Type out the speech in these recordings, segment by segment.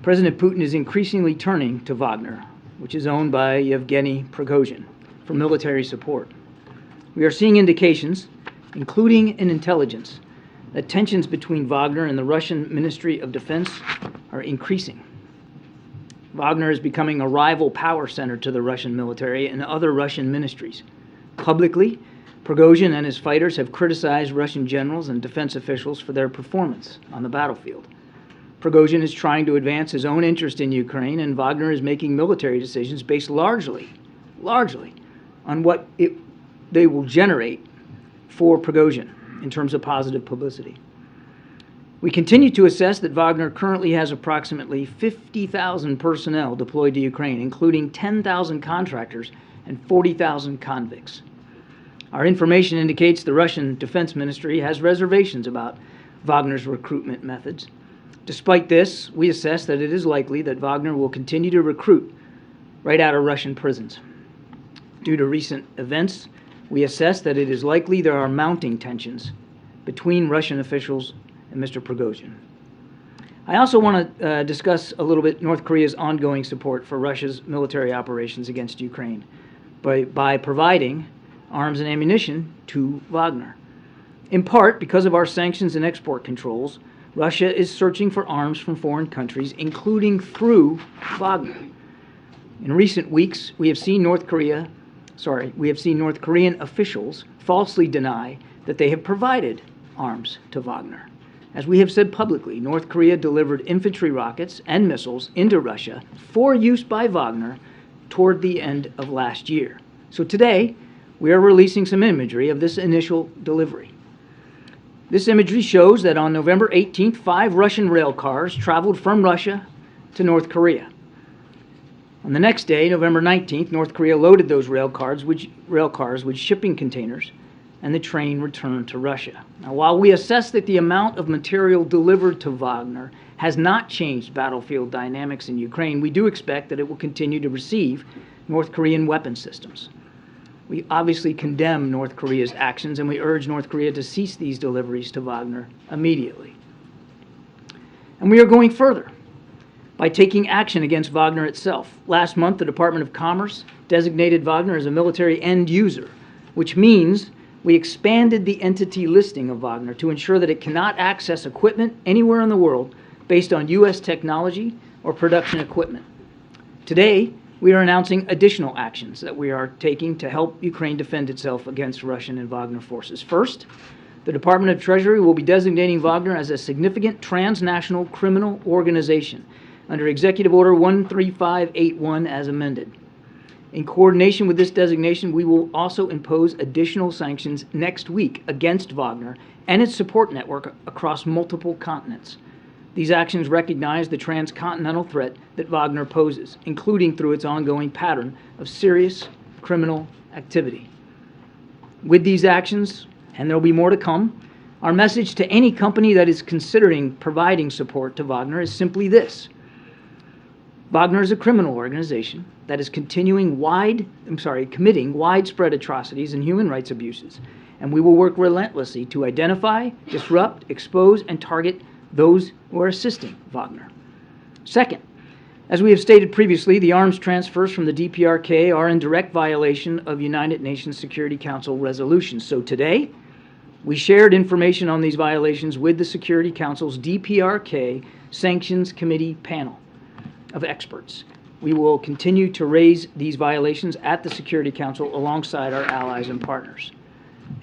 President Putin is increasingly turning to Wagner, which is owned by Yevgeny Prigozhin, for military support. We are seeing indications, including in intelligence, that tensions between Wagner and the Russian Ministry of Defense are increasing. Wagner is becoming a rival power center to the Russian military and other Russian ministries. Publicly, Prigozhin and his fighters have criticized Russian generals and defense officials for their performance on the battlefield. Prigozhin is trying to advance his own interest in Ukraine, and Wagner is making military decisions based largely on what they will generate for Prigozhin in terms of positive publicity. We continue to assess that Wagner currently has approximately 50,000 personnel deployed to Ukraine, including 10,000 contractors and 40,000 convicts. Our information indicates the Russian Defense Ministry has reservations about Wagner's recruitment methods. Despite this, we assess that it is likely that Wagner will continue to recruit right out of Russian prisons. Due to recent events, we assess that it is likely there are mounting tensions between Russian officials and Mr. Prigozhin. I also want to discuss a little bit North Korea's ongoing support for Russia's military operations against Ukraine by providing arms and ammunition to Wagner. In part, because of our sanctions and export controls, Russia is searching for arms from foreign countries, including through Wagner. In recent weeks, we have seen North Korean officials falsely deny that they have provided arms to Wagner. As we have said publicly, North Korea delivered infantry rockets and missiles into Russia for use by Wagner toward the end of last year. So today, we are releasing some imagery of this initial delivery. This imagery shows that on November 18th, 5 Russian rail cars traveled from Russia to North Korea. On the next day, November 19th, North Korea loaded those rail cars with shipping containers, and the train returned to Russia. Now, while we assess that the amount of material delivered to Wagner has not changed battlefield dynamics in Ukraine, we do expect that it will continue to receive North Korean weapon systems. We obviously condemn North Korea's actions, and we urge North Korea to cease these deliveries to Wagner immediately. And we are going further by taking action against Wagner itself. Last month, the Department of Commerce designated Wagner as a military end user, which means we expanded the entity listing of Wagner to ensure that it cannot access equipment anywhere in the world based on U.S. technology or production equipment. Today, we are announcing additional actions that we are taking to help Ukraine defend itself against Russian and Wagner forces. First, the Department of Treasury will be designating Wagner as a significant transnational criminal organization under Executive Order 13581 as amended. In coordination with this designation, we will also impose additional sanctions next week against Wagner and its support network across multiple continents. These actions recognize the transcontinental threat that Wagner poses, including through its ongoing pattern of serious criminal activity. With these actions, and there will be more to come, our message to any company that is considering providing support to Wagner is simply this. Wagner is a criminal organization that is committing widespread atrocities and human rights abuses, and we will work relentlessly to identify, disrupt, expose, and target those who are assisting Wagner. Second, as we have stated previously, the arms transfers from the DPRK are in direct violation of United Nations Security Council resolutions. So today, we shared information on these violations with the Security Council's DPRK Sanctions Committee panel of experts. We will continue to raise these violations at the Security Council alongside our allies and partners.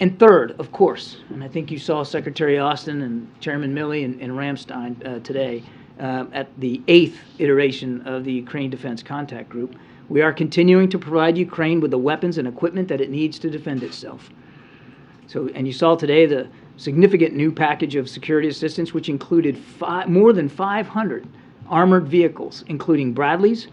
And third, of course, and I think you saw Secretary Austin and Chairman Milley and Ramstein today at the 8th iteration of the Ukraine Defense Contact Group, we are continuing to provide Ukraine with the weapons and equipment that it needs to defend itself. And you saw today the significant new package of security assistance, which included more than 500 armored vehicles, including Bradleys,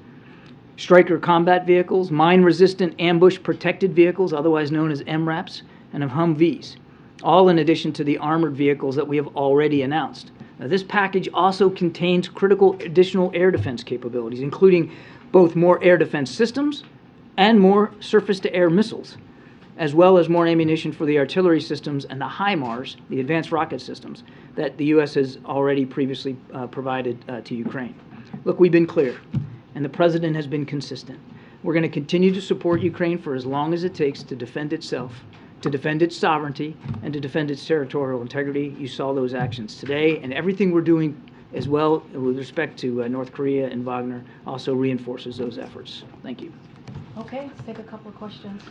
Stryker combat vehicles, mine-resistant ambush-protected vehicles, otherwise known as MRAPs, and of Humvees, all in addition to the armored vehicles that we have already announced. Now, this package also contains critical additional air defense capabilities, including both more air defense systems and more surface-to-air missiles, as well as more ammunition for the artillery systems and the HIMARS, the advanced rocket systems, that the U.S. has already previously provided to Ukraine. Look, we've been clear, and the president has been consistent. We're going to continue to support Ukraine for as long as it takes to defend itself, to defend its sovereignty, and to defend its territorial integrity. You saw those actions today, and everything we're doing as well with respect to North Korea and Wagner also reinforces those efforts. Thank you. Okay, let's take a couple of questions.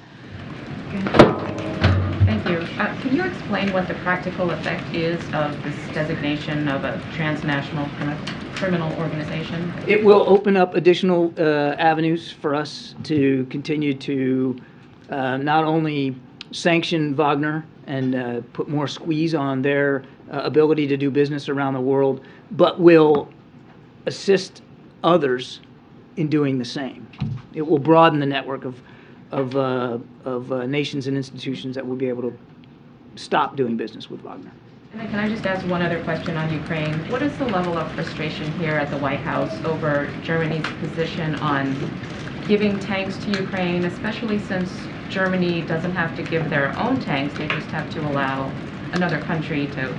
Thank you. Can you explain what the practical effect is of this designation of a transnational criminal organization? It will open up additional avenues for us to continue to not only sanction Wagner and put more squeeze on their ability to do business around the world, but will assist others in doing the same. It will broaden the network of nations and institutions that will be able to stop doing business with Wagner. And then can I just ask one other question on Ukraine? What is the level of frustration here at the White House over Germany's position on giving tanks to Ukraine, especially since Germany doesn't have to give their own tanks, they just have to allow another country to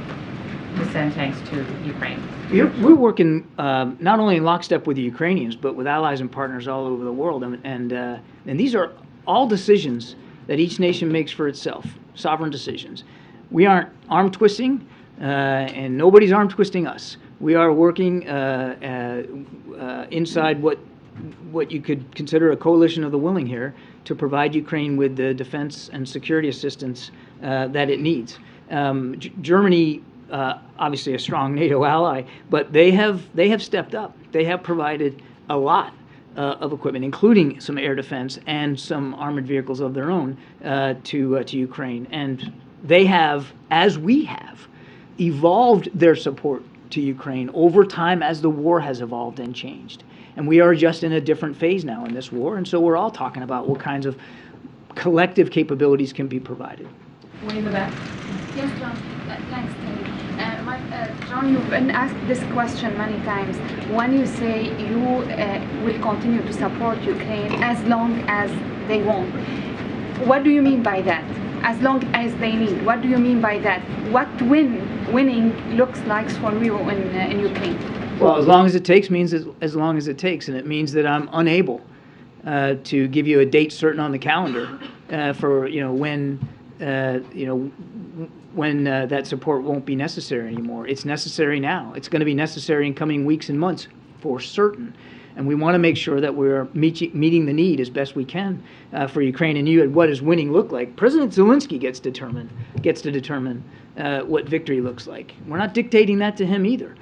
send tanks to Ukraine? We're working not only in lockstep with the Ukrainians, but with allies and partners all over the world. And these are all decisions that each nation makes for itself, sovereign decisions. We aren't arm twisting, and nobody's arm twisting us. We are working inside what you could consider a coalition of the willing here to provide Ukraine with the defense and security assistance that it needs. Germany, obviously a strong NATO ally, but they have stepped up. They have provided a lot of equipment, including some air defense and some armored vehicles of their own to Ukraine. And they have, as we have, evolved their support to Ukraine over time as the war has evolved and changed. And we are just in a different phase now in this war, and so we're all talking about what kinds of collective capabilities can be provided. Way in the back. Yes, John. Thanks, Terry. John, you've been asked this question many times. When you say you will continue to support Ukraine as long as they want, what do you mean by that? As long as they need, what do you mean by that? What winning looks like for you in Ukraine? Well, as long as it takes means as long as it takes, and it means that I'm unable to give you a date certain on the calendar for when that support won't be necessary anymore. It's necessary now. It's going to be necessary in coming weeks and months for certain. And we want to make sure that we're meeting the need as best we can for Ukraine. And what does winning look like? President Zelensky gets to determine what victory looks like. We're not dictating that to him either.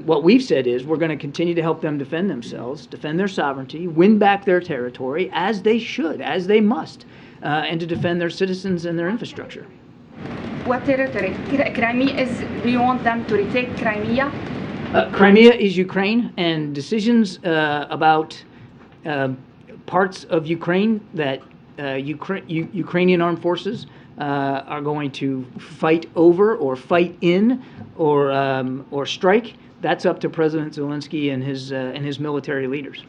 What we've said is we're going to continue to help them defend themselves, defend their sovereignty, win back their territory as they should, as they must, and to defend their citizens and their infrastructure. What territory? Crimea do you want them to retake Crimea? Crimea is Ukraine, and decisions about parts of Ukraine that Ukrainian armed forces are going to fight over or fight in or strike, that's up to President Zelensky and his military leaders.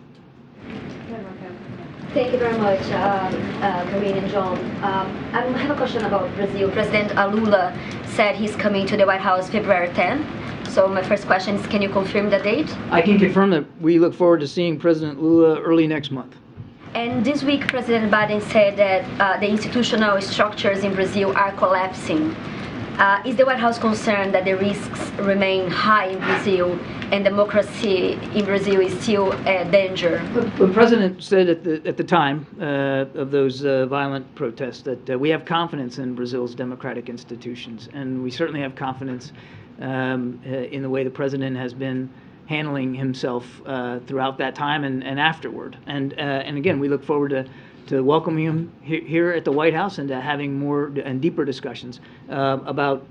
Thank you very much, Karine and John. I have a question about Brazil. President Lula said he's coming to the White House February 10th. So my first question is, can you confirm the date? I can confirm that we look forward to seeing President Lula early next month. And this week, President Biden said that the institutional structures in Brazil are collapsing. Is the White House concerned that the risks remain high in Brazil and democracy in Brazil is still a danger? The president said at the time of those violent protests that we have confidence in Brazil's democratic institutions, and we certainly have confidence in the way the president has been handling himself throughout that time and afterward. And again, we look forward to welcoming him here at the White House and to having more and deeper discussions about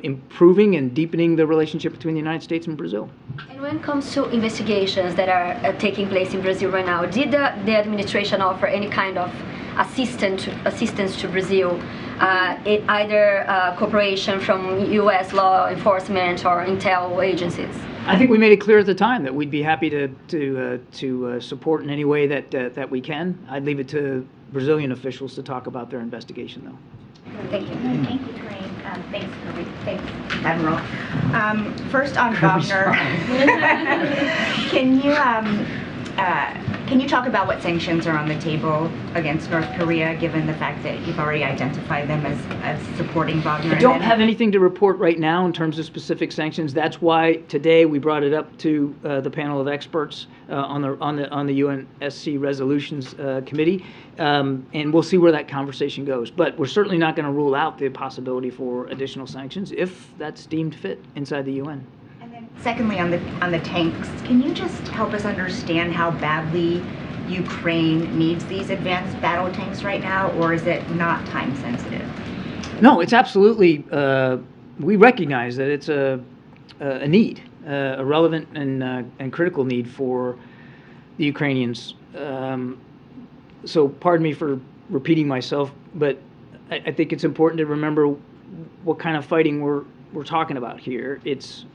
improving and deepening the relationship between the United States and Brazil. And when it comes to investigations that are taking place in Brazil right now, did the administration offer any kind of assistance to Brazil, either cooperation from U.S. law enforcement or intel agencies? I think we made it clear at the time that we'd be happy to support in any way that we can. I'd leave it to Brazilian officials to talk about their investigation, though. Thank you. Thank you, Karine. Thanks, Kirby. Thanks, Admiral. First on Wagner, can you talk about what sanctions are on the table against North Korea, given the fact that you've already identified them as supporting Wagner? I don't have anything to report right now in terms of specific sanctions. That's why today we brought it up to the panel of experts on the UNSC Resolutions Committee, and we'll see where that conversation goes. But we're certainly not going to rule out the possibility for additional sanctions if that's deemed fit inside the UN. Secondly, on the tanks, can you just help us understand how badly Ukraine needs these advanced battle tanks right now, or is it not time sensitive? No, it's absolutely. We recognize that it's a need, a relevant and critical need for the Ukrainians. So, pardon me for repeating myself, but I think it's important to remember what kind of fighting we're talking about here. It's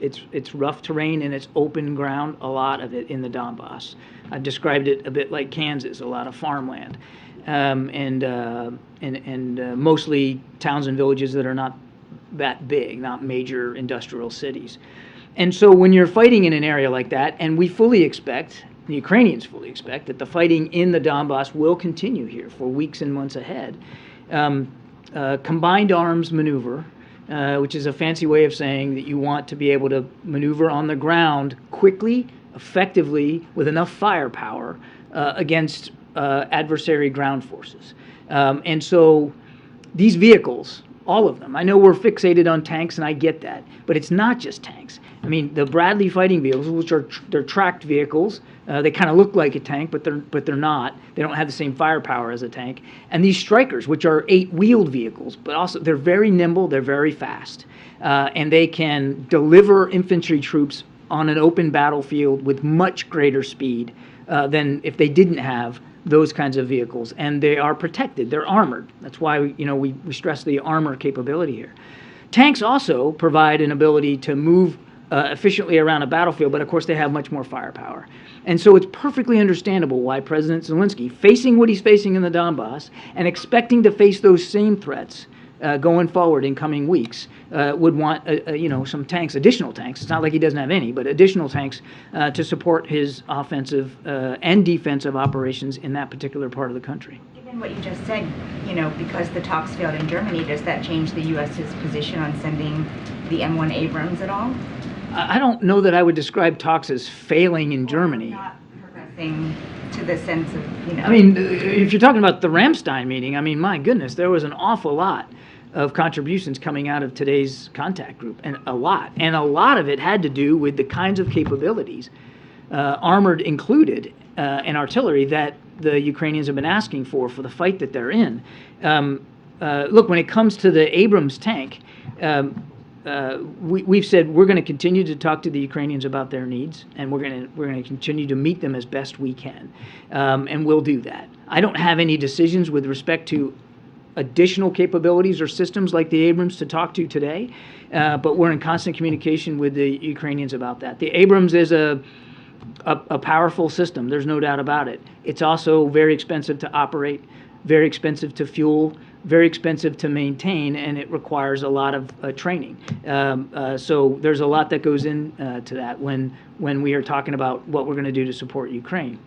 rough terrain and it's open ground, a lot of it in the Donbass. I've described it a bit like Kansas, a lot of farmland, and mostly towns and villages that are not that big, not major industrial cities. And so when you're fighting in an area like that, and we fully expect, the Ukrainians fully expect, that the fighting in the Donbass will continue here for weeks and months ahead, combined arms maneuver, which is a fancy way of saying that you want to be able to maneuver on the ground quickly, effectively, with enough firepower against adversary ground forces. And so these vehicles, all of them, I know we're fixated on tanks, and I get that, but it's not just tanks. I mean, the Bradley fighting vehicles, which are they're tracked vehicles, they kind of look like a tank, but they're not. They don't have the same firepower as a tank. And these Strykers, which are 8-wheeled vehicles, but also they're very nimble, they're very fast, and they can deliver infantry troops on an open battlefield with much greater speed than if they didn't have those kinds of vehicles. And they are protected, they're armored. That's why we stress the armor capability here. Tanks also provide an ability to move efficiently around a battlefield, but of course they have much more firepower. And so it's perfectly understandable why President Zelensky, facing what he's facing in the Donbass and expecting to face those same threats going forward in coming weeks, would want some tanks, additional tanks. It's not like he doesn't have any, but additional tanks to support his offensive and defensive operations in that particular part of the country. Given what you just said, because the talks failed in Germany, does that change the U.S.'s position on sending the M1 Abrams at all? I don't know that I would describe talks as failing in Germany. Not progressing to the sense of, I mean, if you're talking about the Ramstein meeting, I mean, my goodness, there was an awful lot of contributions coming out of today's contact group, and a lot of it had to do with the kinds of capabilities, armored included, and artillery that the Ukrainians have been asking for the fight that they're in. Look, when it comes to the Abrams tank, we've said we're going to continue to talk to the Ukrainians about their needs, and we're going to continue to meet them as best we can, and we'll do that. I don't have any decisions with respect to additional capabilities or systems like the Abrams to talk to today, but we're in constant communication with the Ukrainians about that. The Abrams is a powerful system. There's no doubt about it. It's also very expensive to operate, very expensive to fuel, very expensive to maintain, and it requires a lot of training. So there's a lot that goes into that when we are talking about what we're going to do to support Ukraine.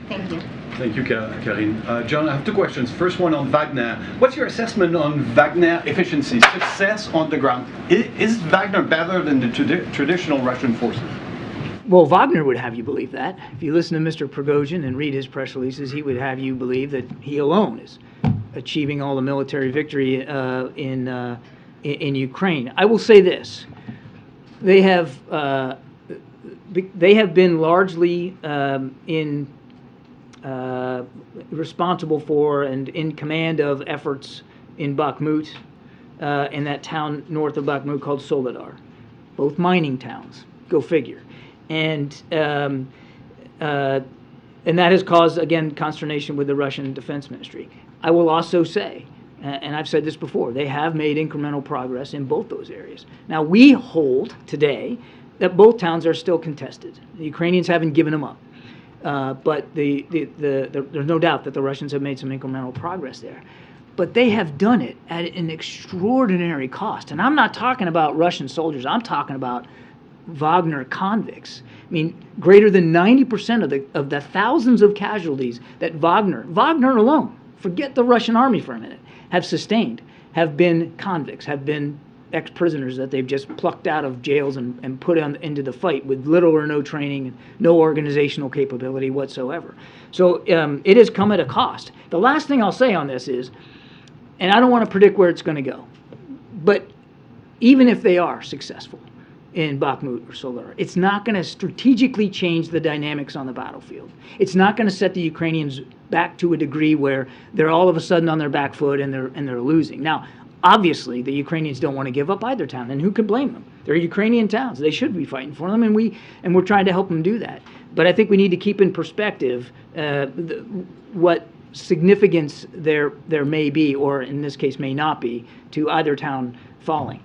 Thank you. Thank you, Karine. John, I have two questions. First one on Wagner. What's your assessment on Wagner efficiency, success on the ground? Is Wagner better than the traditional Russian forces? Well, Wagner would have you believe that. If you listen to Mr. Prigozhin and read his press releases, he would have you believe that he alone is achieving all the military victory in Ukraine. I will say this: they have been largely responsible for and in command of efforts in Bakhmut, in that town north of Bakhmut called Soledar, both mining towns. Go figure. And that has caused, again, consternation with the Russian Defense Ministry. I will also say, and I've said this before, they have made incremental progress in both those areas. Now, we hold today that both towns are still contested. The Ukrainians haven't given them up. But there's no doubt that the Russians have made some incremental progress there. but they have done it at an extraordinary cost. And I'm not talking about Russian soldiers. I'm talking about Wagner convicts. I mean, greater than 90% of the thousands of casualties that Wagner alone, forget the Russian army for a minute, have sustained, have been convicts, have been ex-prisoners that they've just plucked out of jails and put into the fight with little or no training and no organizational capability whatsoever. So it has come at a cost. The last thing I'll say on this is, and I don't want to predict where it's going to go, but even if they are successful in Bakhmut or Soledar, it's not going to strategically change the dynamics on the battlefield. It's not going to set the Ukrainians back to a degree where they're all of a sudden on their back foot and they're losing. Now, obviously, the Ukrainians don't want to give up either town, and who could blame them? They're Ukrainian towns. They should be fighting for them, and we're trying to help them do that. But I think we need to keep in perspective what significance there may be, or in this case may not be, to either town falling.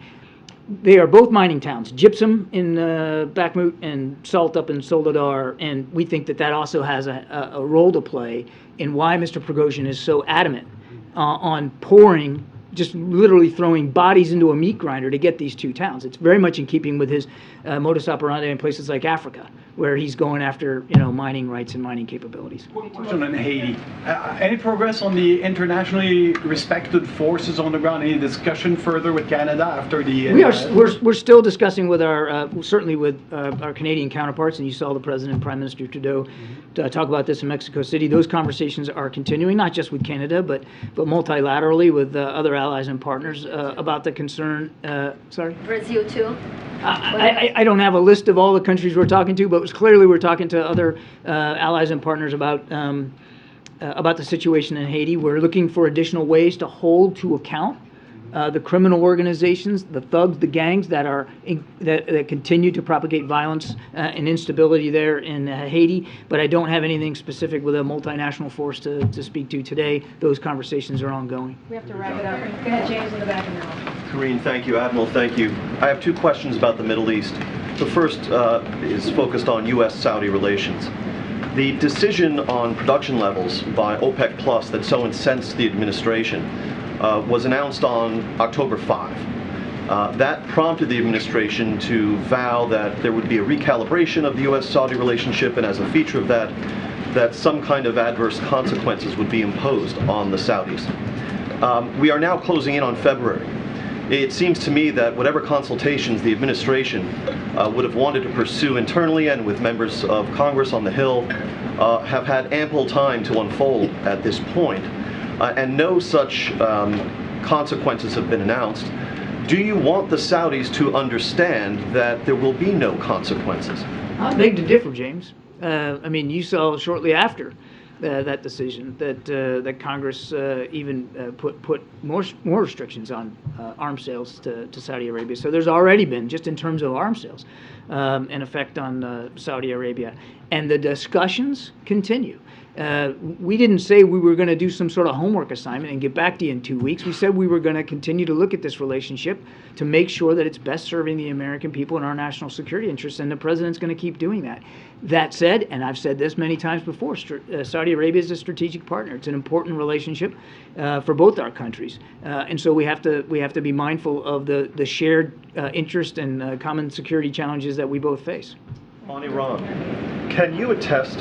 They are both mining towns, gypsum in Bakhmut and salt up in Soledar, and we think that also has a role to play in why Mr. Prigozhin is so adamant on pouring, just literally throwing bodies into a meat grinder to get these two towns. It's very much in keeping with his modus operandi in places like Africa, where he's going after mining rights and mining capabilities. Question on Haiti. Any progress on the internationally respected forces on the ground? Any discussion further with Canada after the? We're still discussing with our certainly with our Canadian counterparts, and you saw the President, Prime Minister Trudeau, talk about this in Mexico City. Those conversations are continuing, not just with Canada, but multilaterally with other allies and partners about the concern. Sorry. Brazil too. I don't have a list of all the countries we're talking to, but clearly we're talking to other allies and partners about the situation in Haiti. We're looking for additional ways to hold to account the criminal organizations, the thugs, the gangs that continue to propagate violence and instability there in Haiti. But I don't have anything specific with a multinational force to speak to today. Those conversations are ongoing. We have to wrap it up. Go ahead, James, in the back now. Karine, thank you. Admiral, thank you. I have two questions about the Middle East. The first is focused on U.S.-Saudi relations. The decision on production levels by OPEC Plus that so incensed the administration was announced on October 5. That prompted the administration to vow that there would be a recalibration of the U.S.-Saudi relationship, and as a feature of that some kind of adverse consequences would be imposed on the Saudis. We are now closing in on February. It seems to me that whatever consultations the administration would have wanted to pursue internally and with members of Congress on the Hill have had ample time to unfold at this point, and no such consequences have been announced. Do you want the Saudis to understand that there will be no consequences? I beg to differ, James. I mean, you saw shortly after that decision that Congress even put more restrictions on arms sales to Saudi Arabia. So there's already been, just in terms of arms sales, an effect on Saudi Arabia. And the discussions continue. We didn't say we were going to do some sort of homework assignment and get back to you in 2 weeks. We said we were going to continue to look at this relationship to make sure that it's best serving the American people and our national security interests, and the president's going to keep doing that. That said, and I've said this many times before, Saudi Arabia is a strategic partner. It's an important relationship for both our countries, and so we have to be mindful of the shared interest and common security challenges that we both face. On Iran, can you attest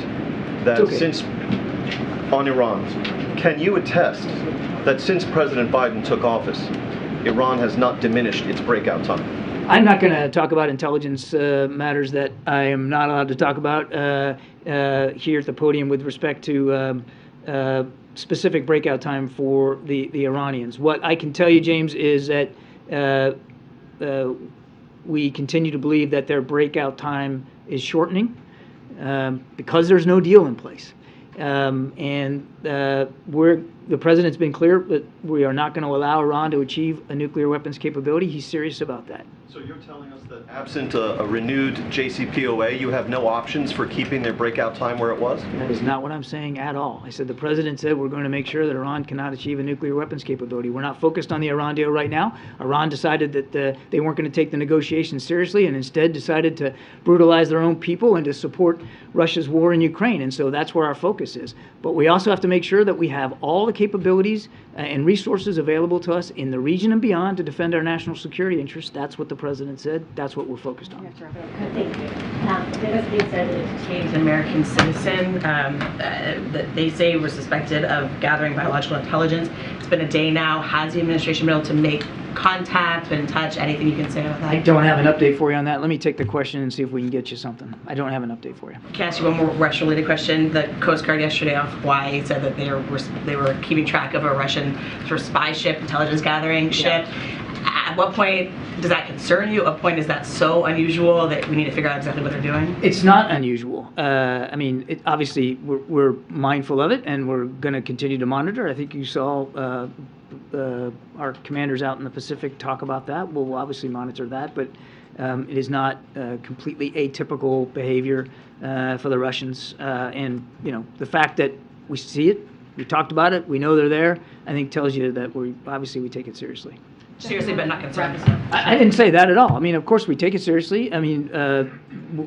that since President Biden took office, Iran has not diminished its breakout time? I'm not going to talk about intelligence matters that I am not allowed to talk about here at the podium with respect to specific breakout time for the Iranians. What I can tell you, James, is that we continue to believe that their breakout time is shortening because there's no deal in place. The president's been clear that we are not going to allow Iran to achieve a nuclear weapons capability. He's serious about that. So you're telling us that absent a renewed JCPOA, you have no options for keeping their breakout time where it was? That is not what I'm saying at all. I said the president said we're going to make sure that Iran cannot achieve a nuclear weapons capability. We're not focused on the Iran deal right now. Iran decided that they weren't going to take the negotiations seriously and instead decided to brutalize their own people and to support Russia's war in Ukraine. And so that's where our focus is. But we also have to make sure that we have all the capabilities and resources available to us in the region and beyond to defend our national security interests. That's what the president said. That's what we're focused on. Thank you. There has been said that detained American citizen that they say were suspected of gathering biological intelligence. It's been a day now. Has the administration been able to make contact, been in touch? Anything you can say about that? I don't have an update for you on that. Let me take the question and see if we can get you something. I don't have an update for you. Can I ask you one more Russia-related question? The Coast Guard yesterday off Hawaii said that they were keeping track of a Russian sort of spy ship, intelligence gathering ship. At what point does that concern you? At what point is that so unusual that we need to figure out exactly what they're doing? It's not unusual. I mean, obviously, we're mindful of it, and we're going to continue to monitor. I think you saw our commanders out in the Pacific talk about that. We'll obviously monitor that, but it is not completely atypical behavior for the Russians. And, you know, the fact that we see it, we talked about it, we know they're there, I think tells you that we take it seriously. Seriously, but not concerned. I didn't say that at all. I mean, of course, we take it seriously. I mean,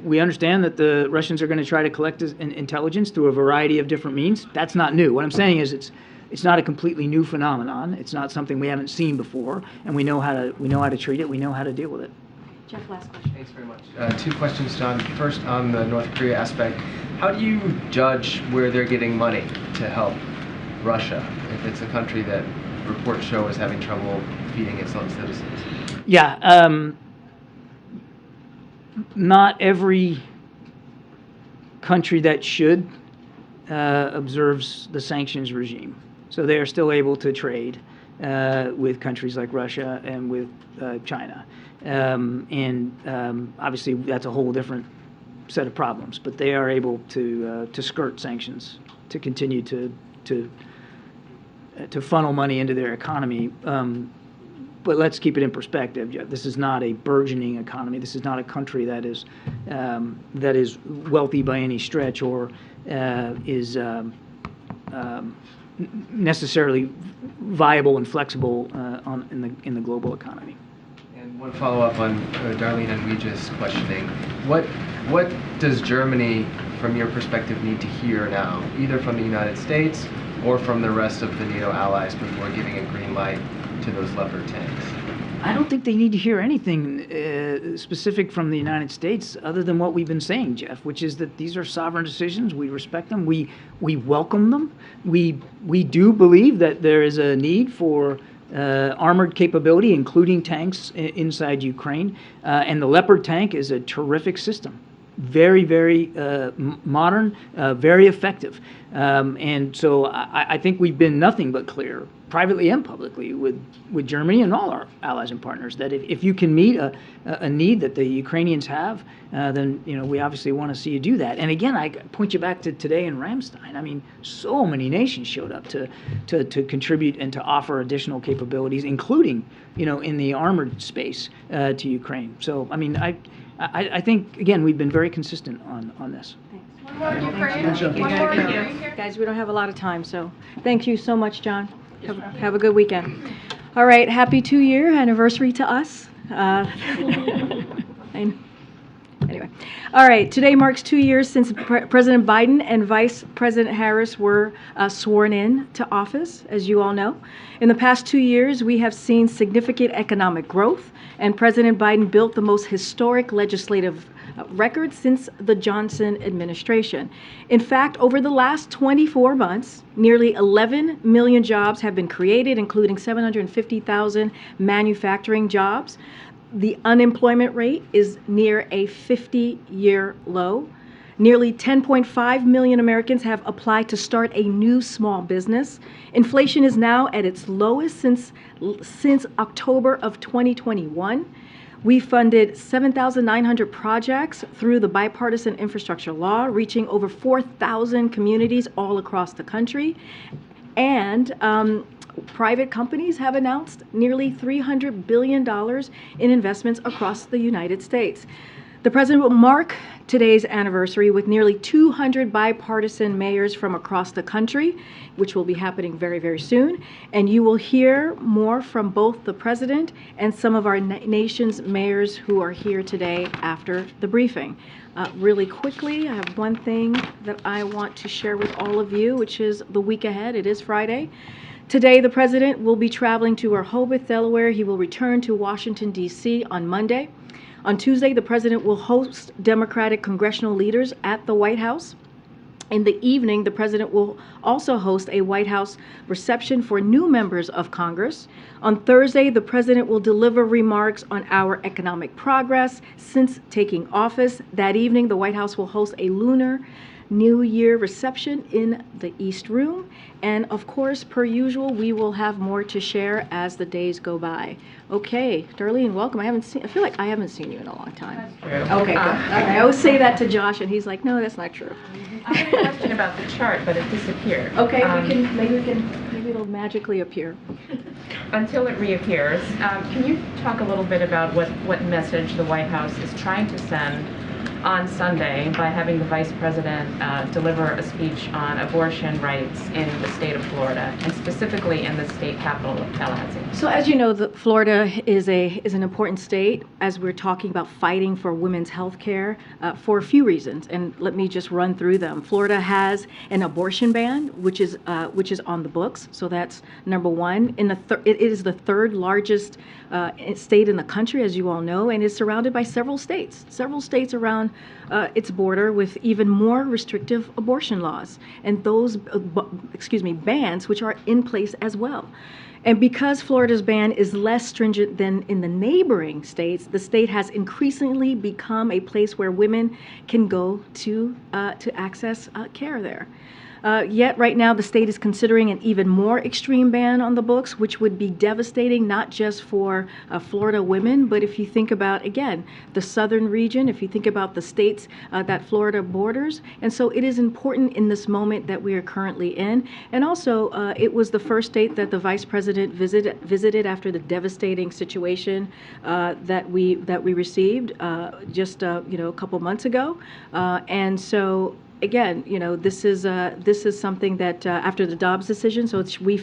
we understand that the Russians are going to try to collect intelligence through a variety of different means. That's not new. What I'm saying is it's not a completely new phenomenon. It's not something we haven't seen before, and we know how to treat it. We know how to deal with it. Jeff, last question. Thanks very much. Two questions, John. First, on the North Korea aspect, how do you judge where they're getting money to help Russia if it's a country that reports show is having trouble feeding its own citizens? Yeah, not every country that should observes the sanctions regime. So they are still able to trade with countries like Russia and with China. Obviously that's a whole different set of problems, but they are able to skirt sanctions to continue to funnel money into their economy. But let's keep it in perspective, Jeff. This is not a burgeoning economy. This is not a country that is wealthy by any stretch or is necessarily viable and flexible in the global economy. And one follow-up on Darlene and Weeja's questioning. What does Germany, from your perspective, need to hear now, either from the United States or from the rest of the NATO allies before giving a green light to those Leopard tanks? I don't think they need to hear anything specific from the United States other than what we've been saying, Jeff, which is that these are sovereign decisions. We respect them. We welcome them. We do believe that there is a need for armored capability, including tanks inside Ukraine. And the Leopard tank is a terrific system. Very, very modern, very effective. And so I think we've been nothing but clear, privately and publicly, with Germany and all our allies and partners, that if you can meet a need that the Ukrainians have, then we obviously want to see you do that. And again, I point you back to today in Ramstein. I mean, so many nations showed up to contribute and to offer additional capabilities, including in the armored space to Ukraine. So I mean, I think, again, we've been very consistent on this. One more Ukraine. Guys, we don't have a lot of time, so thank you so much, John. Have a good weekend. All right, happy 2-year anniversary to us. Anyway, all right, today marks 2 years since President Biden and Vice President Harris were sworn in to office, as you all know. In the past 2 years, we have seen significant economic growth, and President Biden built the most historic legislative record since the Johnson administration. In fact, over the last 24 months, nearly 11 million jobs have been created, including 750,000 manufacturing jobs. The unemployment rate is near a 50-year low. Nearly 10.5 million Americans have applied to start a new small business. Inflation is now at its lowest since October of 2021. We funded 7,900 projects through the bipartisan infrastructure law, reaching over 4,000 communities all across the country. And private companies have announced nearly $300 billion in investments across the United States. The president will mark today's anniversary with nearly 200 bipartisan mayors from across the country, which will be happening very, very soon. And you will hear more from both the president and some of our nation's mayors who are here today after the briefing. Really quickly, I have one thing that I want to share with all of you, which is the week ahead. It is Friday. Today, the president will be traveling to Rehoboth, Delaware. He will return to Washington, D.C. on Monday. On Tuesday, the president will host Democratic congressional leaders at the White House. In the evening, the president will also host a White House reception for new members of Congress. On Thursday, the president will deliver remarks on our economic progress since taking office. That evening, the White House will host a Lunar New Year reception in the East Room. And of course, per usual, we will have more to share as the days go by. Okay, Darlene, welcome. I feel like I haven't seen you in a long time. That's true. Okay, good. I always say that to Josh, and he's like, no, that's not true. I had a question about the chart, but it disappeared. Okay, maybe it'll magically appear. Until it reappears, can you talk a little bit about what message the White House is trying to send on Sunday by having the Vice President deliver a speech on abortion rights in the state of Florida, and specifically in the state capital of Tallahassee? So as you know, Florida is an important state as we're talking about fighting for women's health care for a few reasons, and let me just run through them. Florida has an abortion ban, which is on the books, so that's number one. It is the third largest state in the country, as you all know, and is surrounded by several states around its border with even more restrictive abortion laws, and those bans which are in place as well. And because Florida's ban is less stringent than in the neighboring states, the state has increasingly become a place where women can go to access care there. Yet right now the state is considering an even more extreme ban on the books, which would be devastating not just for Florida women, but if you think about, again, the southern region, if you think about the states that Florida borders. And so it is important in this moment that we are currently in. And also, it was the first state that the Vice President visited after the devastating situation that we received just a couple months ago. And so again, this is something that after the Dobbs decision, so she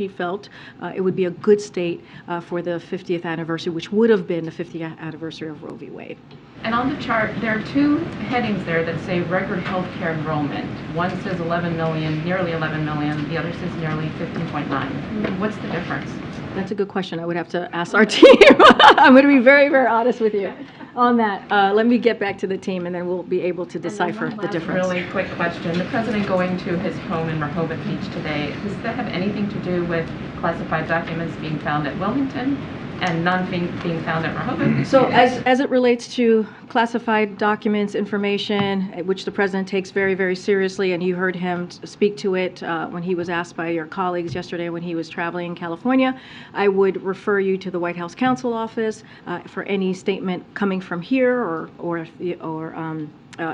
felt it would be a good state for the 50th anniversary, which would have been the 50th anniversary of Roe v. Wade. And on the chart, there are two headings there that say record health care enrollment. One says 11 million, nearly 11 million. The other says nearly 15.9. What's the difference? That's a good question. I would have to ask our team. I'm going to be very, very honest with you on that. Let me get back to the team, and then we'll be able to decipher the difference. Really quick question. The president going to his home in Rehoboth Beach today, does that have anything to do with classified documents being found at Wilmington and none being found at Rehoboth? So as it relates to classified documents, information, which the president takes very, very seriously, and you heard him speak to it when he was asked by your colleagues yesterday when he was traveling in California, I would refer you to the White House Counsel Office for any statement coming from here or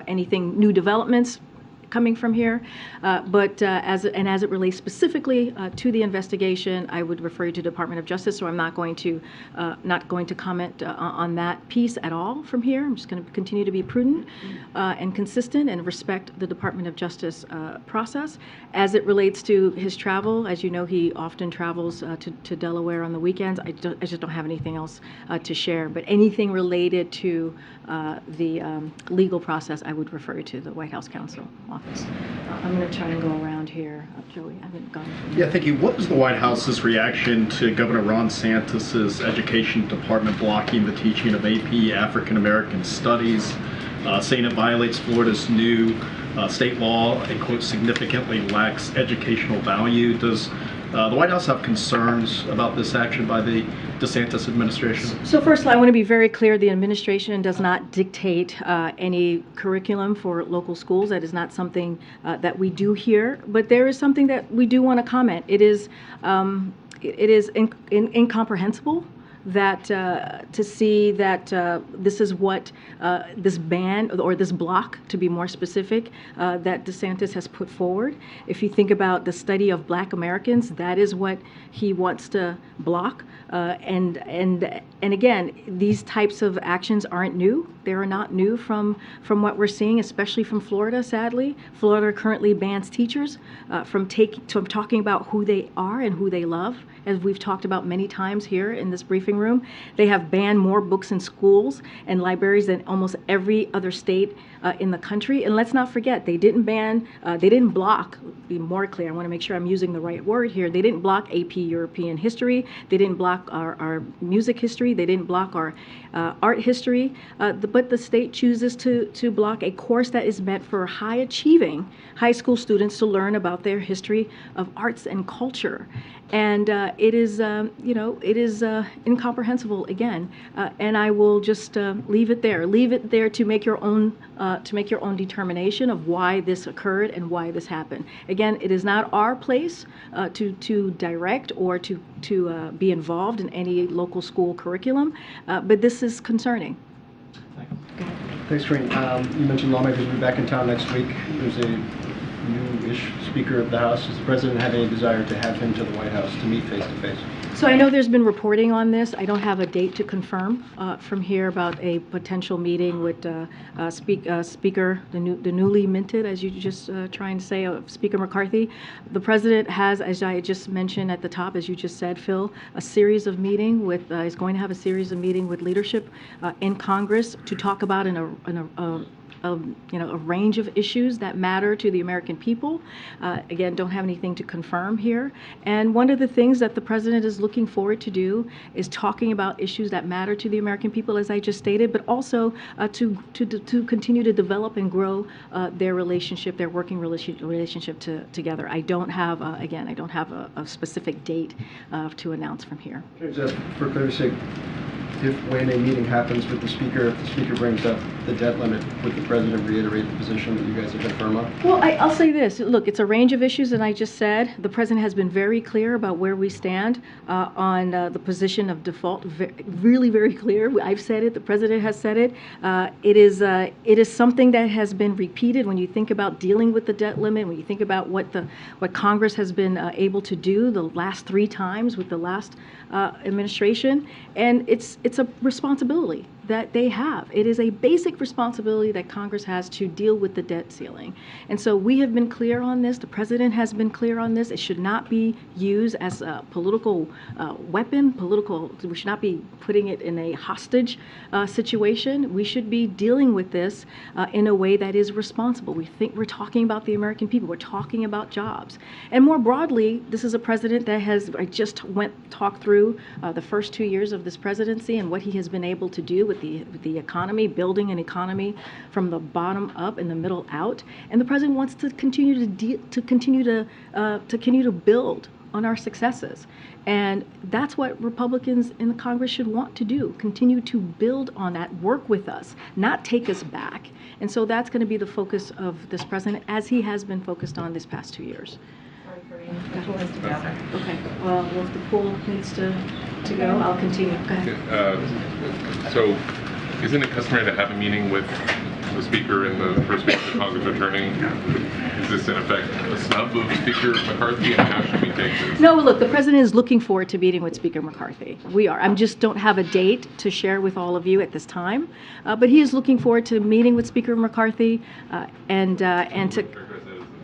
anything new developments coming from here, but as it relates specifically to the investigation, I would refer you to the Department of Justice. So I'm not going to comment on that piece at all from here. I'm just going to continue to be prudent and consistent and respect the Department of Justice process. As it relates to his travel, as you know, he often travels to Delaware on the weekends. I just don't have anything else to share. But anything related to the legal process, I would refer you to the White House Counsel Office. I'm going to try and go around here. Joey, I haven't gone through. Yeah, thank you. What was the White House's reaction to Governor Ron DeSantis' education department blocking the teaching of AP African American Studies, saying it violates Florida's new state law and, quote, significantly lacks educational value? Does the White House have concerns about this action by the DeSantis administration? So first, I want to be very clear. The administration does not dictate any curriculum for local schools. That is not something that we do here. But there is something that we do want to comment. It is incomprehensible that to see that this is what this ban or this block, to be more specific, that DeSantis has put forward. If you think about the study of Black Americans, that is what he wants to block. And again, these types of actions aren't new. They are not new from what we're seeing, especially from Florida. Sadly, Florida currently bans teachers from talking about who they are and who they love, as we've talked about many times here in this briefing room. They have banned more books in schools and libraries than almost every other state in the country. And let's not forget, they didn't block, be more clear, I want to make sure I'm using the right word here, they didn't block AP European history, they didn't block our music history, they didn't block our art history, but the state chooses to block a course that is meant for high achieving high school students to learn about their history of arts and culture. And it is incomprehensible again. And I will just leave it there. Leave it there to make your own determination of why this occurred and why this happened. Again, it is not our place to direct or to be involved in any local school curriculum, but this is concerning. Thanks, Karine. You mentioned lawmakers will be back in town next week. There's a new-ish Speaker of the House. Does the President have any desire to have him to the White House to meet face-to-face? So I know there's been reporting on this. I don't have a date to confirm from here about a potential meeting with Speaker, the newly minted, as you just trying to say, Speaker McCarthy. The President has, as I just mentioned at the top, as you just said, Phil, a series of meeting with, is going to have a series of meeting with leadership in Congress to talk about a range of issues that matter to the American people. Again, don't have anything to confirm here. And one of the things that the President is looking forward to do is talking about issues that matter to the American people, as I just stated, but also to continue to develop and grow their relationship, their working relationship together. I don't have, again, I don't have a specific date to announce from here. Just for clarity's sake, when a meeting happens with the Speaker, if the Speaker brings up the debt limit, would the President reiterate the position that you guys have been firm on? Well, I'll say this. Look, it's a range of issues, and I just said the President has been very clear about where we stand on the position of default. Really, very clear. I've said it. The President has said it. It is something that has been repeated when you think about dealing with the debt limit, when you think about what Congress has been able to do the last 3 times with the last administration, and it's a responsibility that they have. It is a basic responsibility that Congress has to deal with the debt ceiling. And so we have been clear on this. The President has been clear on this. It should not be used as a political weapon, we should not be putting it in a hostage situation. We should be dealing with this in a way that is responsible. We're talking about the American people. We're talking about jobs. And more broadly, this is a president that I just talked through the first 2 years of this presidency and what he has been able to do with the economy, building an economy from the bottom up and the middle out. And the President wants to continue to build on our successes. And that's what Republicans in the Congress should want to do, continue to build on that, work with us, not take us back. And so that's going to be the focus of this President, as he has been focused on this past 2 years. The pool is together. Okay. Well, if the pool needs to go, I'll continue. Go ahead. So, isn't it customary to have a meeting with the Speaker and the First Speaker of Congress returning? Is this in effect a snub of Speaker McCarthy, and how should we take this? No, look, the President is looking forward to meeting with Speaker McCarthy. We are. I just don't have a date to share with all of you at this time, but he is looking forward to meeting with Speaker McCarthy and to.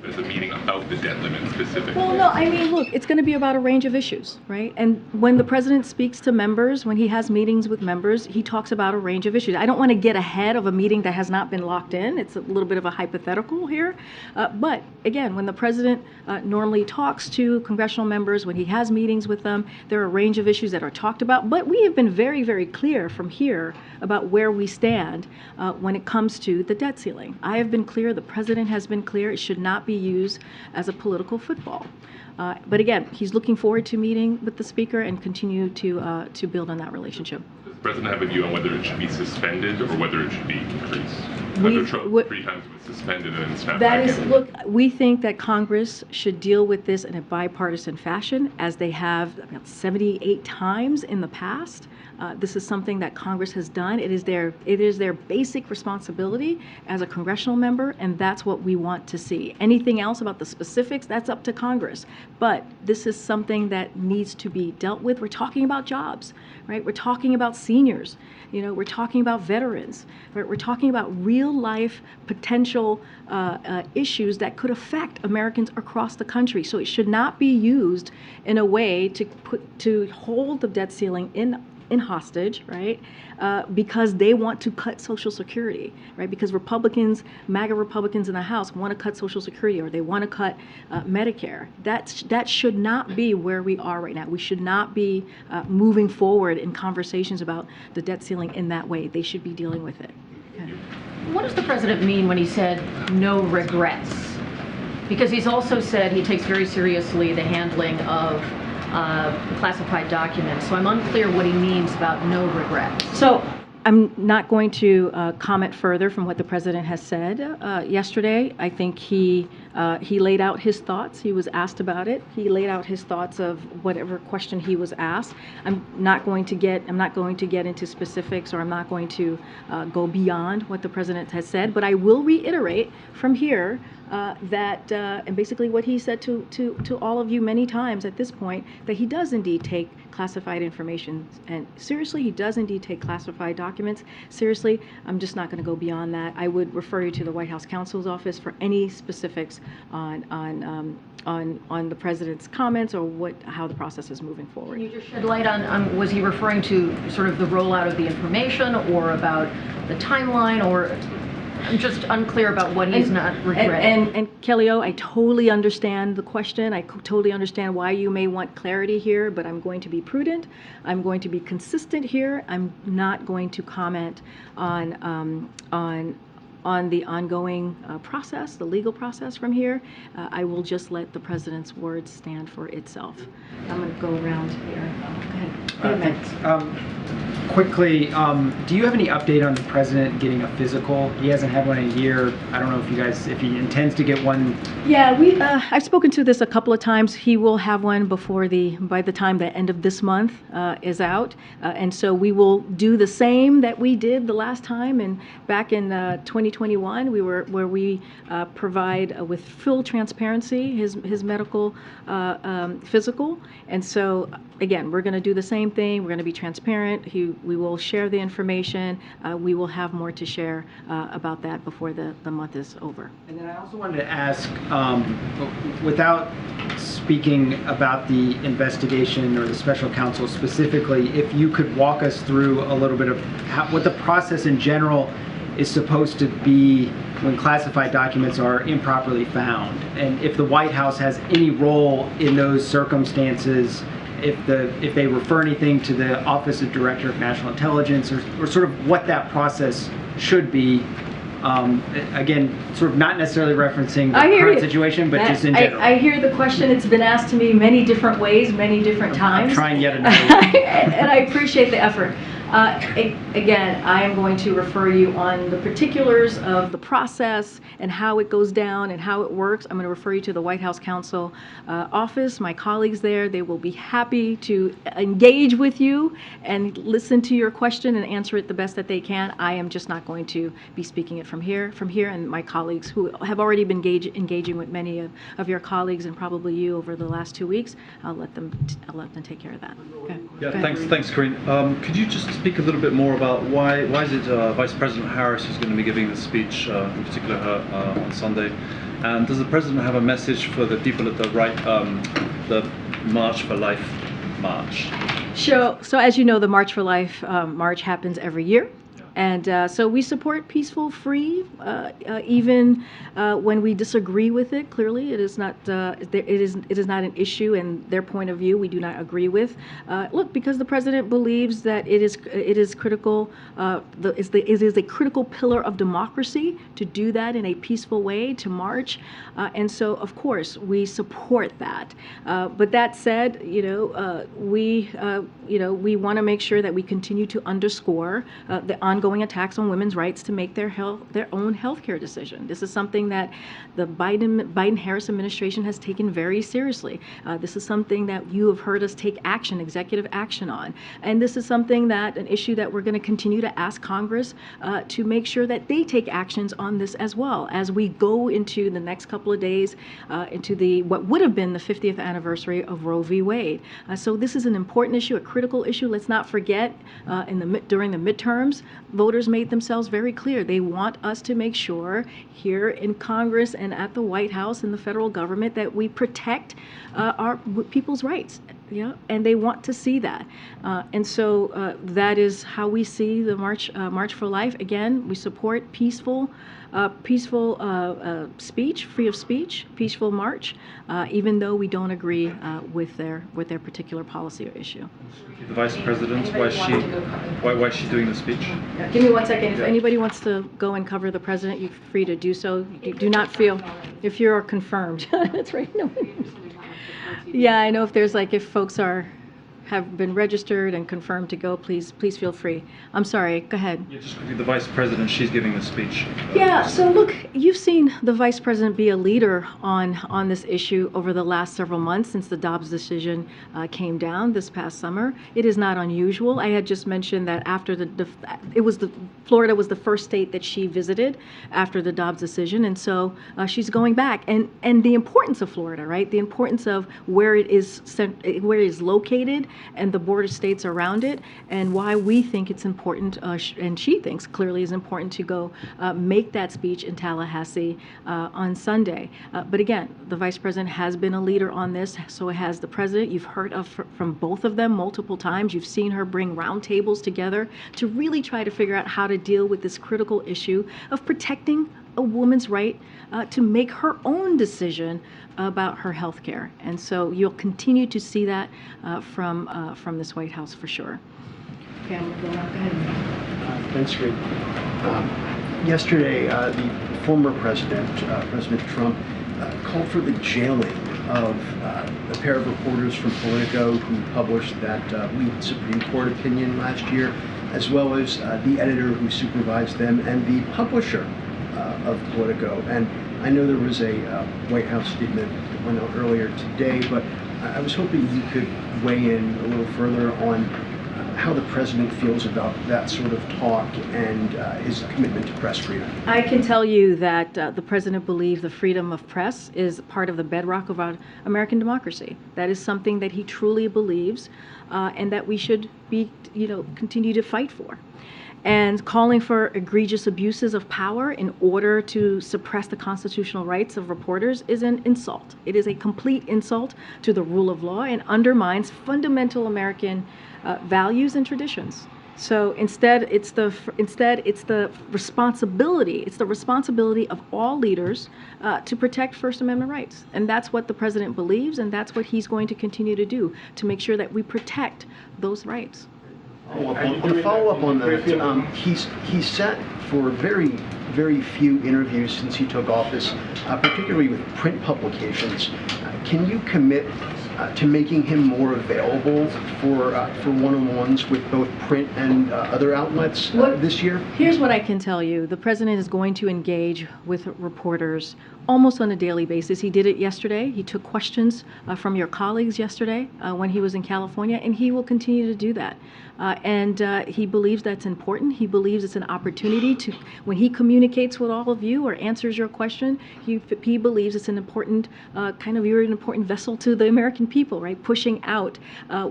There's a meeting about the debt limit specifically. Well, no, I mean, look, it's going to be about a range of issues, right? And when the President speaks to members, when he has meetings with members, he talks about a range of issues. I don't want to get ahead of a meeting that has not been locked in. It's a little bit of a hypothetical here. But again, when the President normally talks to congressional members, when he has meetings with them, there are a range of issues that are talked about. But we have been very, very clear from here about where we stand when it comes to the debt ceiling. I have been clear. The President has been clear. It should not be used as a political football. But again, he's looking forward to meeting with the Speaker and continue to build on that relationship. Does the President have a view on whether it should be suspended or whether it should be increased? Under Trump, 3 times it was suspended and then snapped back in. Look, we think that Congress should deal with this in a bipartisan fashion, as they have about 78 times in the past. This is something that Congress has done. It is their basic responsibility as a congressional member, and that's what we want to see. Anything else about the specifics, that's up to Congress. But this is something that needs to be dealt with. We're talking about jobs, right? We're talking about seniors. We're talking about veterans. Right? We're talking about real life potential issues that could affect Americans across the country. So it should not be used in a way to hold the debt ceiling in hostage, right? Because they want to cut Social Security, right? Because Republicans, MAGA Republicans in the House want to cut Social Security, or they want to cut Medicare. That should not be where we are right now. We should not be moving forward in conversations about the debt ceiling in that way. They should be dealing with it. Okay. What does the president mean when he said no regrets? Because he's also said he takes very seriously the handling of classified documents. So I'm unclear what he means about no regrets. So I'm not going to comment further from what the president has said yesterday. I think he laid out his thoughts. He was asked about it. He laid out his thoughts of whatever question he was asked. I'm not going to get into specifics, or I'm not going to go beyond what the president has said. But I will reiterate from here that and basically what he said to all of you many times at this point, that he does indeed take classified information and seriously. He does indeed take classified documents seriously. I'm just not going to go beyond that. I would refer you to the White House counsel's office for any specifics on the president's comments or how the process is moving forward. Can you just shed light on was he referring to sort of the rollout of the information, or about the timeline, or I'm just unclear about what he's not regretting. And Kelly O, I totally understand the question. I totally understand why you may want clarity here, but I'm going to be prudent. I'm going to be consistent here. I'm not going to comment on the ongoing process, the legal process from here. I will just let the president's words stand for itself. I'm going to go around here. Go ahead. Thanks. Quickly, do you have any update on the president getting a physical? He hasn't had one in a year. I don't know if he intends to get one. Yeah, I've spoken to this a couple of times. He will have one by the time the end of this month is out, and so we will do the same that we did the last time. And back in 2021, we provide with full transparency his medical physical, and so again, we're going to do the same thing. We're going to be transparent. We will share the information. We will have more to share about that before the month is over. And then I also wanted to ask, without speaking about the investigation or the special counsel specifically, if you could walk us through a little bit of what the process in general is supposed to be when classified documents are improperly found, and if the White House has any role in those circumstances, if they refer anything to the Office of Director of National Intelligence, or sort of what that process should be. Again, sort of not necessarily referencing the current situation, but just in general. I hear the question. It's been asked to me many different ways, many different times. I'm trying yet another. And I appreciate the effort. Again, I am going to refer you on the particulars of the process and how it goes down and how it works. I'm going to refer you to the White House Counsel office, my colleagues there. They will be happy to engage with you and listen to your question and answer it the best that they can. I am just not going to be speaking it from here, and my colleagues who have already been engaging with many of your colleagues and probably you over the last 2 weeks, I'll let them take care of that. Okay. Yeah, thanks, Karine. Could you just speak a little bit more about why is it Vice President Harris who's going to be giving the speech, in particular on Sunday? And does the president have a message for the people at the right, the March for Life march? Sure. So as you know, the March for Life march happens every year. And so we support peaceful, free, even when we disagree with it. Clearly, it is not an issue, and their point of view we do not agree with. Look, because the president believes that it is critical. It is a critical pillar of democracy to do that in a peaceful way, to march, and so of course we support that. But that said, we want to make sure that we continue to underscore the ongoing ongoing attacks on women's rights to make their own healthcare decision. This is something that the Biden-Harris administration has taken very seriously. This is something that you have heard us take action, executive action on. And this is something an issue that we're going to continue to ask Congress to make sure that they take actions on this as well as we go into the next couple of days into what would have been the 50th anniversary of Roe v. Wade. So this is an important issue, a critical issue. Let's not forget during the midterms, voters made themselves very clear. They want us to make sure here in Congress and at the White House and the federal government that we protect our people's rights. Yeah, and they want to see that, and so that is how we see the March for Life. Again, we support peaceful speech, free of speech, peaceful march, even though we don't agree with their particular policy or issue. The Vice President, why is she doing the speech? Give me 1 second. If anybody wants to go and cover the president, you're free to do so. You do not feel if you're confirmed. That's right. No. Yeah, I know if folks have been registered and confirmed to go, please feel free. I'm sorry, go ahead. Yeah, just quickly, the Vice President, she's giving the speech. Yeah, so look, you've seen the Vice President be a leader on this issue over the last several months since the Dobbs decision came down this past summer. It is not unusual. I had just mentioned that after Florida was the first state that she visited after the Dobbs decision, and so she's going back. And the importance of Florida, right? The importance of where it is located and the border states around it, and why we think it's important, and she thinks clearly is important to go make that speech in Tallahassee on Sunday. But again, the Vice President has been a leader on this, so has the President. You've heard from both of them multiple times. You've seen her bring roundtables together to really try to figure out how to deal with this critical issue of protecting a woman's right to make her own decision about her health care. And so you'll continue to see that from this White House for sure. Okay, I'm going to go ahead. Thanks, Karine. Yesterday, the former president, President Trump, called for the jailing of a pair of reporters from Politico who published that leaked Supreme Court opinion last year, as well as the editor who supervised them and the publisher of Politico. And I know there was a White House statement that went out earlier today, but I was hoping you could weigh in a little further on how the president feels about that sort of talk and his commitment to press freedom. I can tell you that the president believes the freedom of press is part of the bedrock of our American democracy. That is something that he truly believes, and that we should continue to fight for. And calling for egregious abuses of power in order to suppress the constitutional rights of reporters is an insult. It is a complete insult to the rule of law and undermines fundamental American values and traditions. So instead, it's the responsibility of all leaders to protect First Amendment rights, and that's what the president believes, and that's what he's going to continue to do to make sure that we protect those rights. To follow up on that, he's sat for very few interviews since he took office, particularly with print publications. Can you commit to making him more available for one-on-ones with both print and other outlets this year? Here's what I can tell you. The president is going to engage with reporters almost on a daily basis. He did it yesterday. He took questions from your colleagues yesterday when he was in California, and he will continue to do that. And he believes that's important. He believes it's an opportunity to, when he communicates with all of you or answers your question, he believes it's an important you're an important vessel to the American people, right? Pushing out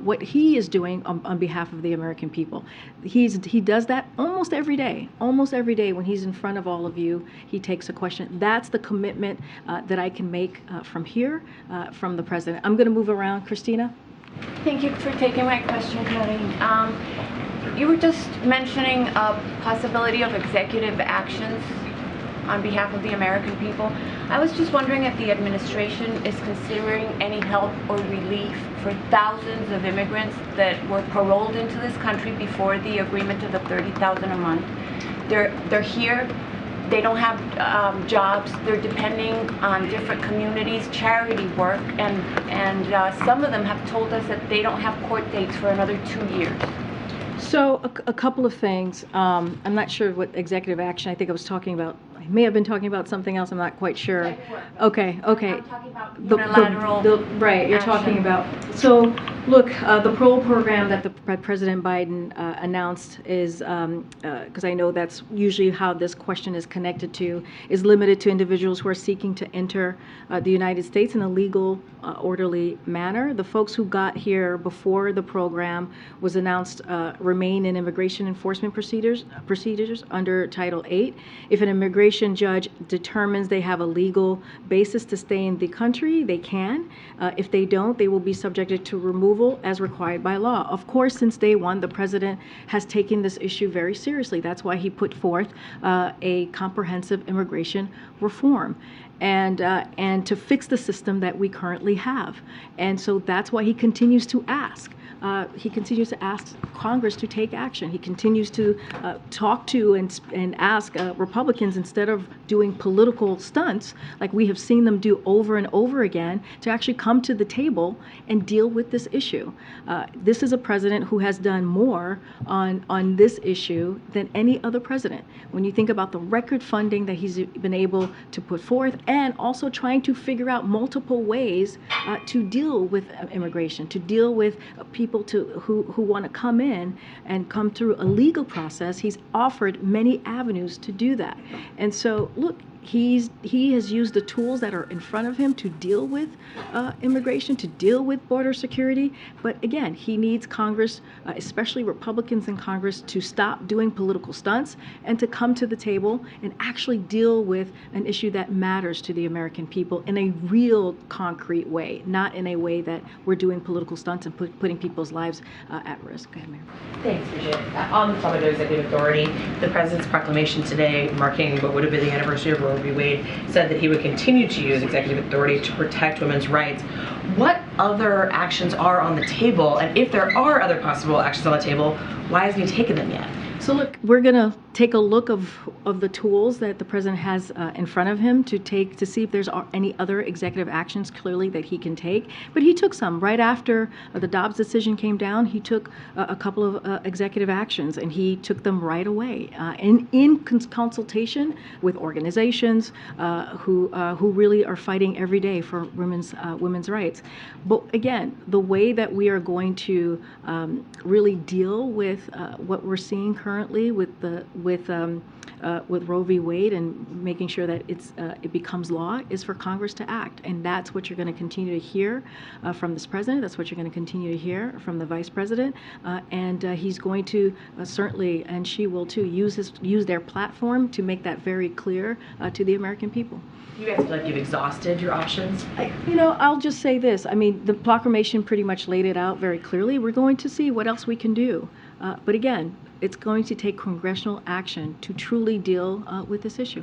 what he is doing on behalf of the American people. He does that almost every day. Almost every day when he's in front of all of you, he takes a question. That's the commitment that I can make from here, from the president. I'm going to move around. Christina? Thank you for taking my question, Karine. You were just mentioning a possibility of executive actions on behalf of the American people. I was just wondering if the administration is considering any help or relief for thousands of immigrants that were paroled into this country before the agreement of the $30,000 a month. They're here. They don't have jobs. They're depending on different communities, charity work, and some of them have told us that they don't have court dates for another 2 years. So a couple of things. I'm not sure what executive action. I think I was talking about. I may have been talking about something else. I'm not quite sure. Okay. I'm talking about unilateral right. You're talking about. So look, the parole program that the President Biden announced is because I know that's usually how this question is connected to, is limited to individuals who are seeking to enter the United States in a legal, orderly manner. The folks who got here before the program was announced remain in immigration enforcement procedures under Title VIII. If an immigration judge determines they have a legal basis to stay in the country, they can. If they don't, they will be subjected to removal as required by law. Of course, since day one, the president has taken this issue very seriously. That's why he put forth a comprehensive immigration reform. And to fix the system that we currently have. And so that's why he continues to ask. He continues to ask Congress to take action. He continues to talk to and ask Republicans, instead of doing political stunts like we have seen them do over and over again, to actually come to the table and deal with this issue. This is a president who has done more on this issue than any other president. When you think about the record funding that he's been able to put forth, and also trying to figure out multiple ways to deal with immigration, to deal with people who want to come in and come through a legal process. He's offered many avenues to do that. And so, look, he has used the tools that are in front of him to deal with immigration, to deal with border security. But again, he needs Congress, especially Republicans in Congress, to stop doing political stunts and to come to the table and actually deal with an issue that matters to the American people in a real concrete way, not in a way that we're doing political stunts and putting people's lives at risk. Go ahead, Mayor. Thanks, Bridget. On the topic of executive authority, the president's proclamation today, marking what would have been the anniversary of Roe v. Wade, said that he would continue to use executive authority to protect women's rights. What other actions are on the table? And if there are other possible actions on the table, why hasn't he taken them yet? So look, we're going to take a look of the tools that the president has in front of him to see if there's any other executive actions clearly that he can take. But he took some. Right after the Dobbs decision came down, he took a couple of executive actions, and he took them right away in consultation with organizations who really are fighting every day for women's rights. But again, the way that we are going to really deal with what we're seeing currently with Roe v. Wade and making sure that it becomes law is for Congress to act. And that's what you're going to continue to hear from this president. That's what you're going to continue to hear from the vice president. And he's going to certainly, and she will too, use their platform to make that very clear to the American people. You guys feel like you've exhausted your options? I'll just say this. I mean, the proclamation pretty much laid it out very clearly. We're going to see what else we can do. But again, it's going to take congressional action to truly deal with this issue.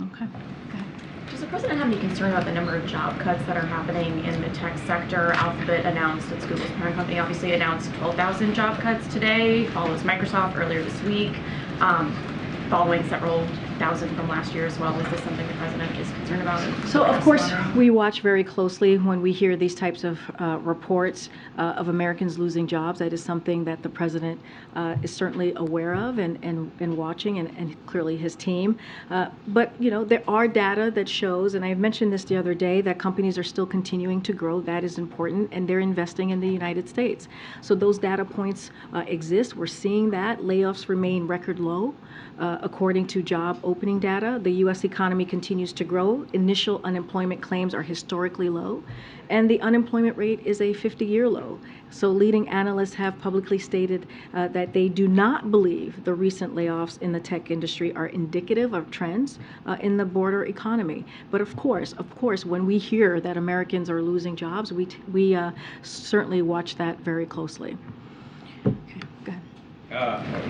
Okay. Go ahead. Does the president have any concern about the number of job cuts that are happening in the tech sector? Alphabet announced, it's Google's parent company, obviously announced 12,000 job cuts today, follows Microsoft earlier this week, following several thousand from last year as well. Is this something the president is concerned about? So of course we watch very closely when we hear these types of reports of Americans losing jobs. That is something that the president is certainly aware of and watching, and clearly his team. But there are data that shows, and I mentioned this the other day, that companies are still continuing to grow. That is important, and they're investing in the United States. So those data points exist. We're seeing that. Layoffs remain record low. According to job opening data, the U.S. economy continues to grow. Initial unemployment claims are historically low, and the unemployment rate is a 50-year low. So leading analysts have publicly stated that they do not believe the recent layoffs in the tech industry are indicative of trends in the broader economy. But of course, when we hear that Americans are losing jobs, we certainly watch that very closely.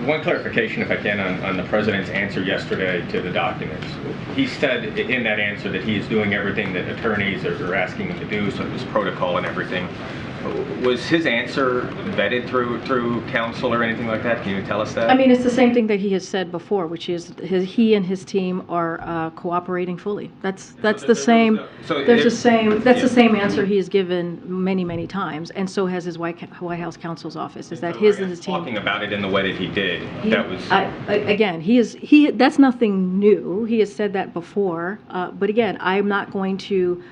One clarification, if I can, on the president's answer yesterday to the documents. He said in that answer that he is doing everything that attorneys are asking him to do, so his protocol and everything. Was his answer vetted through counsel or anything like that? Can you tell us that? I mean, it's the same thing that he has said before, which is he and his team are cooperating fully. That's the same. That's the same answer he has given many times, and so has his White House counsel's office. Is that his and his team talking about it in the way that he did? Again, that's nothing new. He has said that before. But again, I'm not going to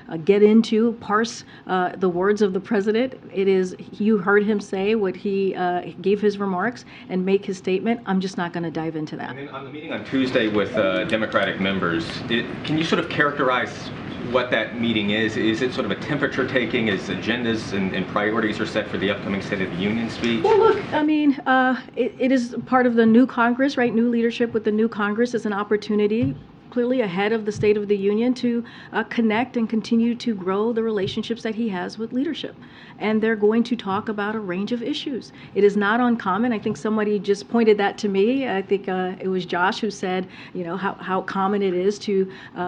parse the words of the president. It is, you heard him say what he gave his remarks and make his statement. I'm just not going to dive into that. And then on the meeting on Tuesday with Democratic members, can you sort of characterize what that meeting is? Is it sort of a temperature taking as agendas and priorities are set for the upcoming State of the Union speech? Well, look, I mean, it is part of the new Congress, right? New leadership with the new Congress is an opportunity, clearly ahead of the State of the Union, to connect and continue to grow the relationships that he has with leadership. And they're going to talk about a range of issues. It is not uncommon. I think somebody just pointed that to me. I think it was Josh who said, how common it is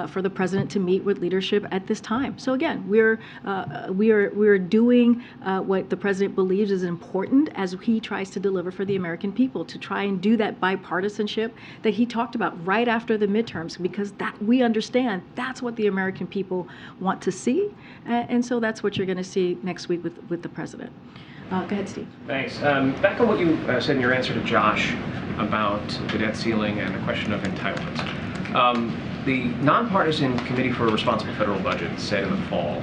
for the president to meet with leadership at this time. So again, we're doing what the president believes is important as he tries to deliver for the American people, to try and do that bipartisanship that he talked about right after the midterms, because that we understand that's what the American people want to see, and so that's what you're going to see next week with the president. Go ahead, Steve. Thanks. Back on what you said in your answer to Josh about the debt ceiling and the question of entitlements. The Nonpartisan Committee for a Responsible Federal Budget said in the fall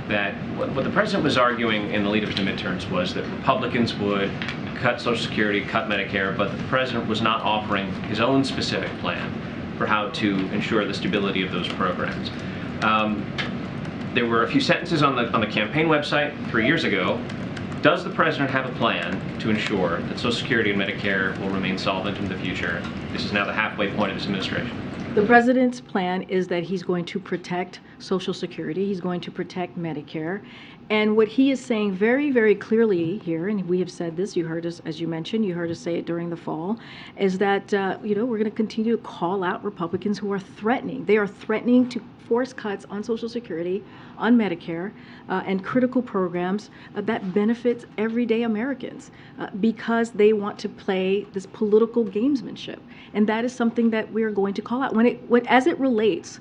that what the president was arguing in the lead up to the midterms was that Republicans would cut Social Security, cut Medicare, but the president was not offering his own specific plan for how to ensure the stability of those programs. There were a few sentences on the campaign website 3 years ago. Does the president have a plan to ensure that Social Security and Medicare will remain solvent in the future? This is now the halfway point of this administration. The president's plan is that he's going to protect Social Security, he's going to protect Medicare, and what he is saying very clearly here, and we have said this, you heard us, as you mentioned, you heard us say it during the fall, is that we're going to continue to call out Republicans who are threatening. They are threatening to force cuts on Social Security, on Medicare, and critical programs that benefits everyday Americans because they want to play this political gamesmanship. And that is something that we are going to call out. As it relates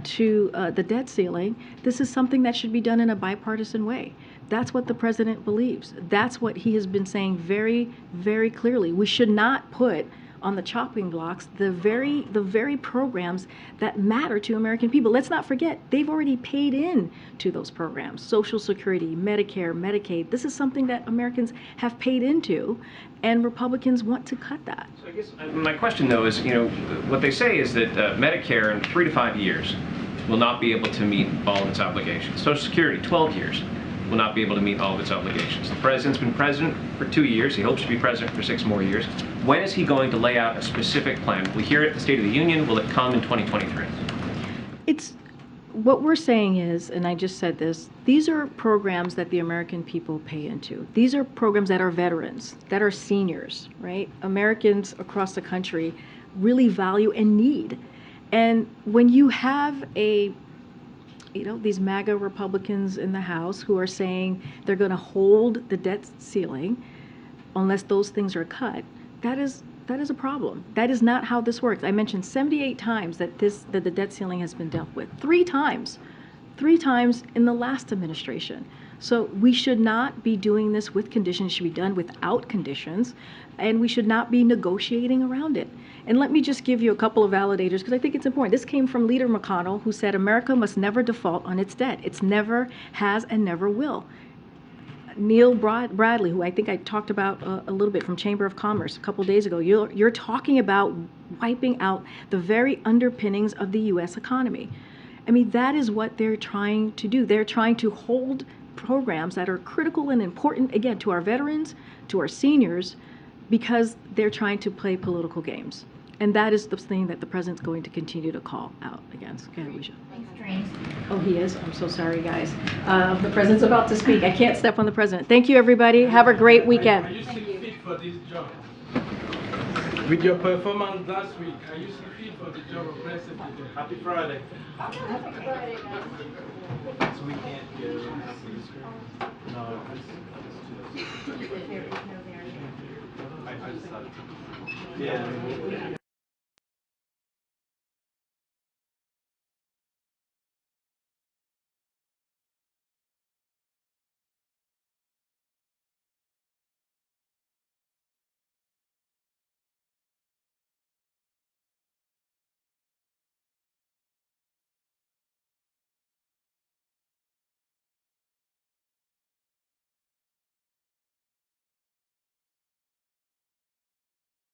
to the debt ceiling, this is something that should be done in a bipartisan way. That's what the president believes. That's what he has been saying very clearly. We should not put on the chopping blocks the very programs that matter to American people. Let's not forget, they've already paid in to those programs. Social Security, Medicare, Medicaid. This is something that Americans have paid into, and Republicans want to cut that. So I guess my question, though, is, what they say is that Medicare in 3 to 5 years will not be able to meet all of its obligations. Social Security, 12 years. Will not be able to meet all of its obligations. The president's been president for 2 years. He hopes to be president for 6 more years. When is he going to lay out a specific plan? Will we hear it at the State of the Union? Will it come in 2023? What we're saying is, and I just said this, these are programs that the American people pay into. These are programs that are veterans, that are seniors, right? Americans across the country really value and need. And when you have these MAGA Republicans in the House who are saying they're going to hold the debt ceiling unless those things are cut, that is a problem. That is not how this works. I mentioned 78 times that the debt ceiling has been dealt with. 3 times in the last administration. So we should not be doing this with conditions. It should be done without conditions, and we should not be negotiating around it. And let me just give you a couple of validators, because I think it's important. This came from Leader McConnell, who said America must never default on its debt. It's never has and never will. Neil Bradley, who I think I talked about a little bit from Chamber of Commerce a couple days ago, you're talking about wiping out the very underpinnings of the U.S. economy. I mean, that is what they're trying to do. They're trying to hold programs that are critical and important, again, to our veterans, to our seniors, because they're trying to play political games. And that is the thing that the president's going to continue to call out against. Okay, Alicia. Thanks, Karine. Oh, he is? I'm so sorry, guys. The president's about to speak. I can't step on the president. Thank you, everybody. Have a great weekend. Are you still fit for this job? With your performance last week, are you still fit for the job of president? Happy Friday. Happy Friday, guys. So we can't get No. There is no there. I decided to. Yeah.